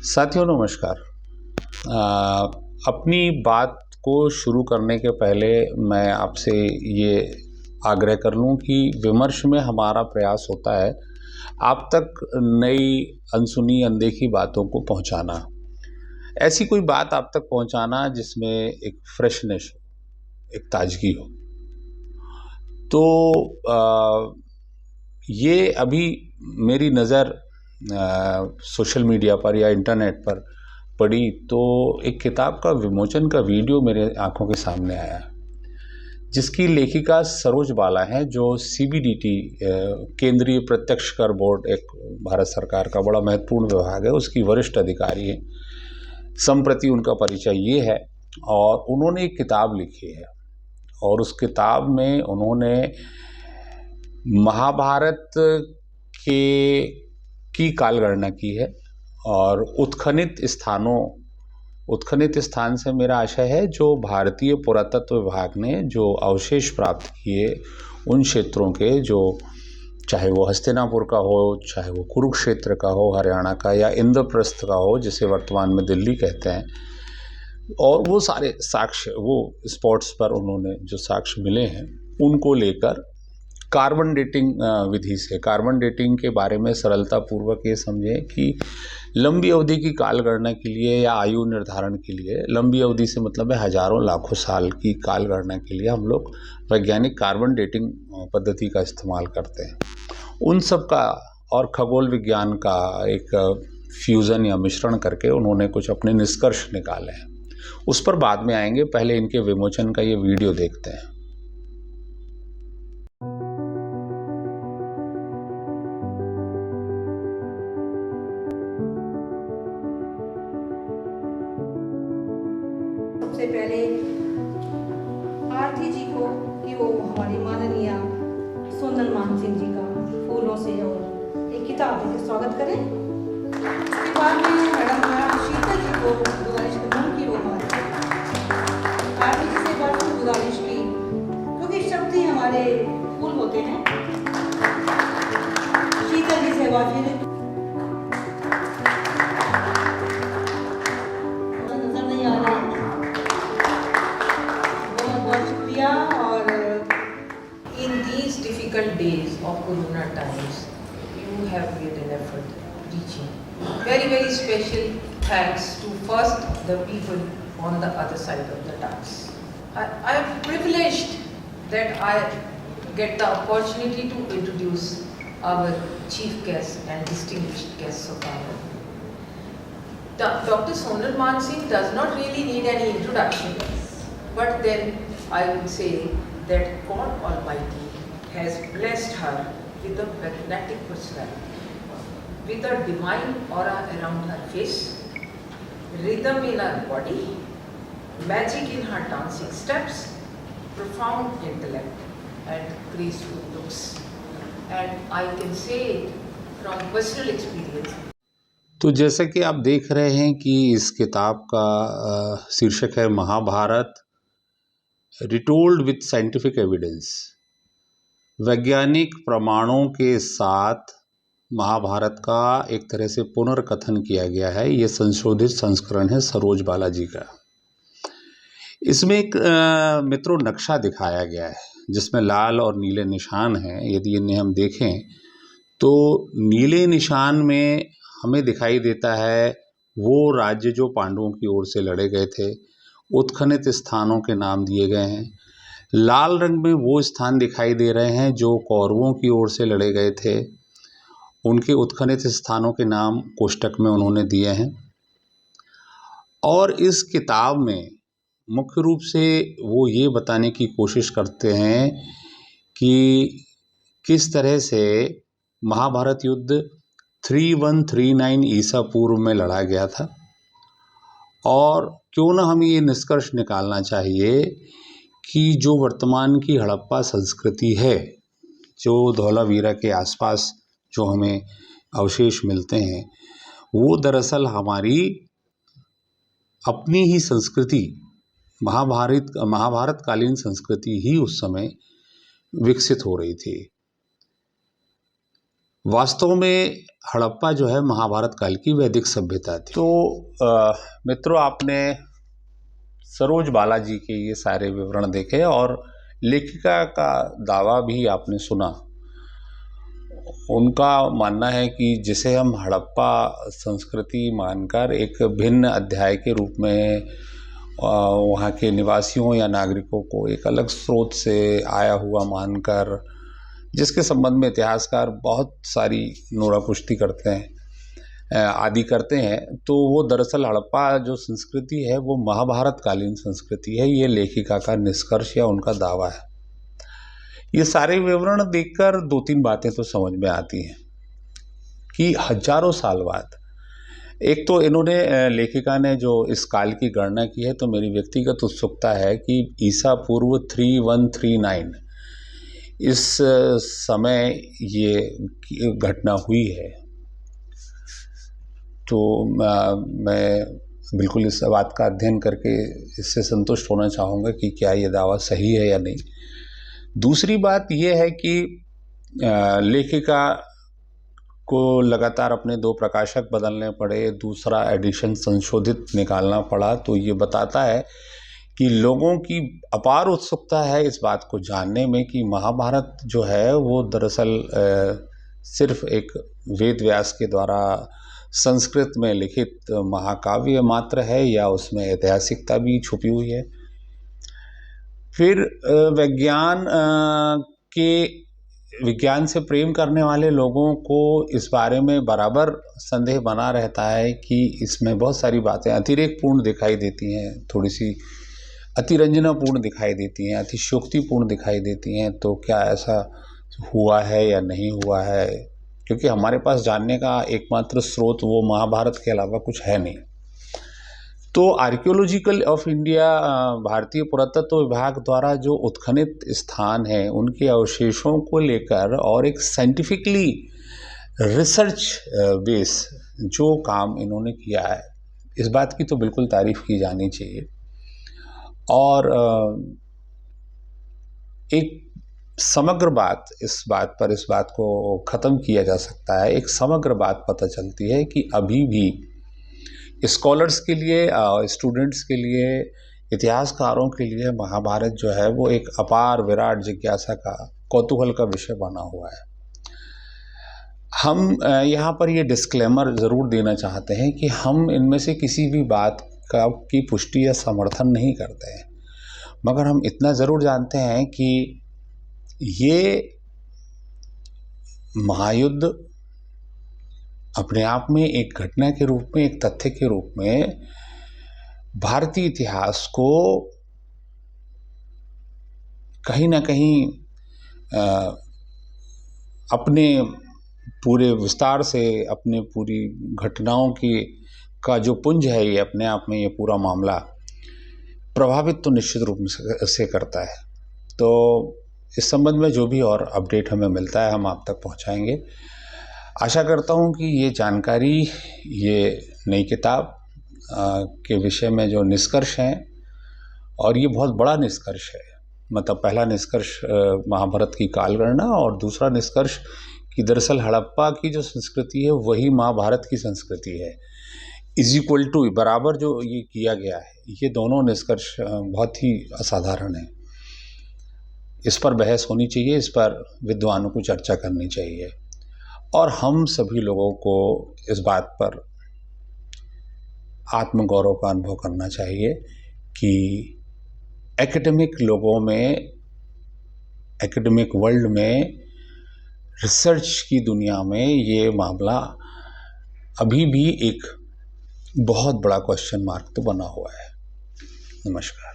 साथियों नमस्कार। अपनी बात को शुरू करने के पहले मैं आपसे ये आग्रह कर लूँ कि विमर्श में हमारा प्रयास होता है आप तक नई, अनसुनी, अनदेखी बातों को पहुँचाना। ऐसी कोई बात आप तक पहुँचाना जिसमें एक फ्रेशनेस हो, एक ताजगी हो। तो ये अभी मेरी नज़र सोशल मीडिया पर या इंटरनेट पर पड़ी तो एक किताब का विमोचन का वीडियो मेरे आंखों के सामने आया, जिसकी लेखिका सरोज बाला हैं, जो सीबीडीटी केंद्रीय प्रत्यक्ष कर बोर्ड, एक भारत सरकार का बड़ा महत्वपूर्ण विभाग है, उसकी वरिष्ठ अधिकारी है। संप्रति उनका परिचय ये है और उन्होंने एक किताब लिखी है और उस किताब में उन्होंने महाभारत की कालगणना की है और उत्खनित स्थान से मेरा आशय है जो भारतीय पुरातत्व विभाग ने जो अवशेष प्राप्त किए उन क्षेत्रों के, जो चाहे वो हस्तिनापुर का हो, चाहे वो कुरुक्षेत्र का हो हरियाणा का, या इंद्रप्रस्थ का हो जिसे वर्तमान में दिल्ली कहते हैं, और वो सारे साक्ष्य, वो स्पॉट्स पर उन्होंने जो साक्ष्य मिले हैं उनको लेकर कार्बन डेटिंग विधि से, कार्बन डेटिंग के बारे में सरलता पूर्वक ये समझें कि लंबी अवधि की काल गणना के लिए या आयु निर्धारण के लिए, लंबी अवधि से मतलब है हजारों लाखों साल की काल गणना के लिए हम लोग वैज्ञानिक कार्बन डेटिंग पद्धति का इस्तेमाल करते हैं। उन सब का और खगोल विज्ञान का एक फ्यूज़न या मिश्रण करके उन्होंने कुछ अपने निष्कर्ष निकाले हैं। उस पर बाद में आएंगे, पहले इनके विमोचन का ये वीडियो देखते हैं। सबसे पहले आरती जी को कि वो हमारी माननीय सोनल मानसिंह जी का फूलों से और एक किताब देकर स्वागत करें। उसके बाद में मैडम शीतल जी को गुजारिश करूँ कि वो आरती जी से बात गुजारिश की, क्योंकि शब्द ही हमारे फूल होते हैं। शीतल जी से बात फिर difficult days of corona times, you have made an effort reaching. Very special thanks to first the people on the other side of the dance. I am privileged that I get the opportunity to introduce our chief guest and distinguished guests of honor. Dr. Sonal Mansingh does not really need any introduction, but then I would say that God Almighty has blessed her with a magnetic personality, with a divine aura around her face, rhythm in her body, magic in her dancing steps, profound intellect and graceful looks. And I can say it from personal experience. तो जैसा कि आप देख रहे हैं कि इस किताब का शीर्षक है Mahabharata retold with scientific evidence. वैज्ञानिक प्रमाणों के साथ महाभारत का एक तरह से पुनर्कथन किया गया है। ये संशोधित संस्करण है सरोज बाला जी का। इसमें एक मित्रों नक्शा दिखाया गया है जिसमें लाल और नीले निशान हैं। यदि इन्हें हम देखें तो नीले निशान में हमें दिखाई देता है वो राज्य जो पांडवों की ओर से लड़े गए थे, उत्खनित स्थानों के नाम दिए गए हैं। लाल रंग में वो स्थान दिखाई दे रहे हैं जो कौरवों की ओर से लड़े गए थे, उनके उत्खनित स्थानों के नाम कोष्टक में उन्होंने दिए हैं। और इस किताब में मुख्य रूप से वो ये बताने की कोशिश करते हैं कि किस तरह से महाभारत युद्ध 3139 ईसा पूर्व में लड़ा गया था, और क्यों ना हमें ये निष्कर्ष निकालना चाहिए कि जो वर्तमान की हड़प्पा संस्कृति है, जो धौलावीरा के आसपास जो हमें अवशेष मिलते हैं, वो दरअसल हमारी अपनी ही संस्कृति, महाभारत कालीन संस्कृति ही उस समय विकसित हो रही थी। वास्तव में हड़प्पा जो है महाभारत काल की वैदिक सभ्यता थी। तो मित्रों, आपने सरोज बालाजी के ये सारे विवरण देखे और लेखिका का दावा भी आपने सुना। उनका मानना है कि जिसे हम हड़प्पा संस्कृति मानकर एक भिन्न अध्याय के रूप में वहाँ के निवासियों या नागरिकों को एक अलग स्रोत से आया हुआ मानकर, जिसके संबंध में इतिहासकार बहुत सारी नोरा पुष्टि करते हैं आदि करते हैं, तो वो दरअसल हड़प्पा जो संस्कृति है वो महाभारत कालीन संस्कृति है। ये लेखिका का निष्कर्ष या उनका दावा है। ये सारे विवरण देखकर दो तीन बातें तो समझ में आती हैं कि हजारों साल बाद, एक तो इन्होंने लेखिका ने जो इस काल की गणना की है, तो मेरी व्यक्तिगत उत्सुकता है कि ईसा पूर्व 3139 इस समय ये घटना हुई है। तो मैं बिल्कुल इस बात का अध्ययन करके इससे संतुष्ट होना चाहूँगा कि क्या ये दावा सही है या नहीं। दूसरी बात यह है कि लेखिका को लगातार अपने 2 प्रकाशक बदलने पड़े, दूसरा एडिशन संशोधित निकालना पड़ा, तो ये बताता है कि लोगों की अपार उत्सुकता है इस बात को जानने में कि महाभारत जो है वो दरअसल सिर्फ एक वेद व्यास के द्वारा संस्कृत में लिखित महाकाव्य मात्र है या उसमें ऐतिहासिकता भी छुपी हुई है। फिर विज्ञान से प्रेम करने वाले लोगों को इस बारे में बराबर संदेह बना रहता है कि इसमें बहुत सारी बातें अतिरेकपूर्ण दिखाई देती हैं, थोड़ी सी अतिरंजनापूर्ण दिखाई देती हैं, अतिशयोक्तिपूर्ण दिखाई देती हैं। तो क्या ऐसा हुआ है या नहीं हुआ है, क्योंकि हमारे पास जानने का एकमात्र स्रोत वो महाभारत के अलावा कुछ है नहीं। तो आर्कियोलॉजिकल ऑफ इंडिया, भारतीय पुरातत्व विभाग द्वारा जो उत्खनित स्थान है उनके अवशेषों को लेकर और एक साइंटिफिकली रिसर्च बेस जो काम इन्होंने किया है, इस बात की तो बिल्कुल तारीफ की जानी चाहिए। और एक समग्र बात, इस बात को ख़त्म किया जा सकता है, एक समग्र बात पता चलती है कि अभी भी स्कॉलर्स के लिए, स्टूडेंट्स के लिए, इतिहासकारों के लिए महाभारत जो है वो एक अपार विराट जिज्ञासा का, कौतूहल का विषय बना हुआ है। हम यहाँ पर ये डिस्क्लेमर ज़रूर देना चाहते हैं कि हम इनमें से किसी भी बात की पुष्टि या समर्थन नहीं करते हैं, मगर हम इतना ज़रूर जानते हैं कि ये महायुद्ध अपने आप में एक घटना के रूप में, एक तथ्य के रूप में भारतीय इतिहास को कहीं ना कहीं अपने पूरे विस्तार से, अपने पूरी घटनाओं का जो पुंज है, ये अपने आप में ये पूरा मामला प्रभावित तो निश्चित रूप से करता है। तो इस संबंध में जो भी और अपडेट हमें मिलता है हम आप तक पहुंचाएंगे। आशा करता हूं कि ये जानकारी, ये नई किताब के विषय में जो निष्कर्ष हैं, और ये बहुत बड़ा निष्कर्ष है, मतलब पहला निष्कर्ष महाभारत की कालगणना और दूसरा निष्कर्ष कि दरअसल हड़प्पा की जो संस्कृति है वही महाभारत की संस्कृति है, इज इक्वल टू, बराबर जो ये किया गया है, ये दोनों निष्कर्ष बहुत ही असाधारण है। इस पर बहस होनी चाहिए, इस पर विद्वानों को चर्चा करनी चाहिए, और हम सभी लोगों को इस बात पर आत्मगौरव का अनुभव करना चाहिए कि एकेडमिक लोगों में, एकेडमिक वर्ल्ड में, रिसर्च की दुनिया में ये मामला अभी भी एक बहुत बड़ा क्वेश्चन मार्क तो बना हुआ है। नमस्कार।